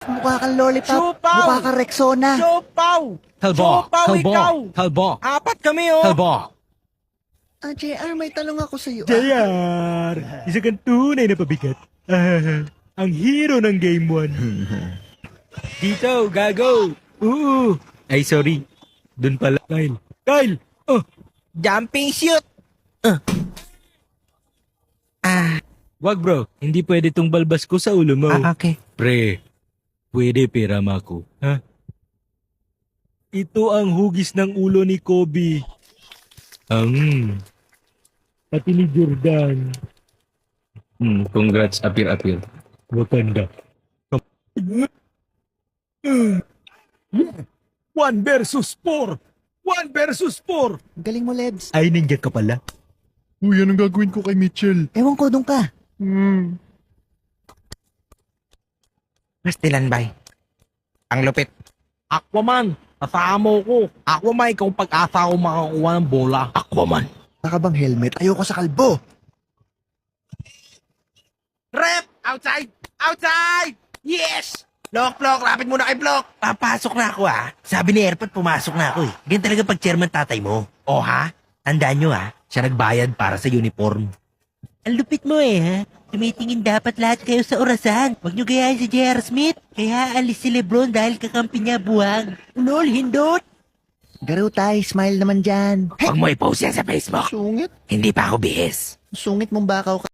Mukha kang lollipop. Siupaw! Mukha kang Rexona. Siopaw! Talbo! Siopaw, ikaw! Talbo! Apat kami, oh! Talbo! JR, may tanong ako sa'yo. JR, isa kang tunay na pabigat. Ang hero ng Game 1. Dito, gago. Oo. Ay, sorry. Doon pala, Kyle. Kyle! Oh, Jumping shoot! wag bro. Hindi pwede tong balbas ko sa ulo mo. Okay. Pre, pwede pera ko. Ha? Ito ang hugis ng ulo ni Kobe. Pati ni Jordan. Congrats, apir-apir. Wakanda. 1 versus 4! 1 versus 4! Galing mo, Lebs. Ay, nandiyan ka pala. Uy, anong gagawin ko kay Mitchell? Ewan ko, doon ka. Pastilan, bay. Ang lupit. Aquaman, kasama ko. Aquaman, ikaw pag-asa ko makakuha ng bola. Aquaman. Baka bang helmet? Ayoko sa kalbo. Rep! Outside! Outside! Yes! Block, lapit muna kay Block. Papasok na ako, ha? Sabi ni Airpod, pumasok na ako, eh. Ganyan talaga pag chairman tatay mo. O, ha? Tandaan nyo, ha? Siya nagbayad para sa uniform. Ang lupit mo, ha? Tumitingin dapat lahat kayo sa orasan. Huwag nyo gayahin si J.R. Smith. Kaya alis si Lebron dahil kakampi niya buwang. Unol, hindot. Garo tay, smile naman dyan. Huwag mo i-post yan sa Facebook. Sungit. Hindi pa ako bihis. Sungit mong bakaw ka.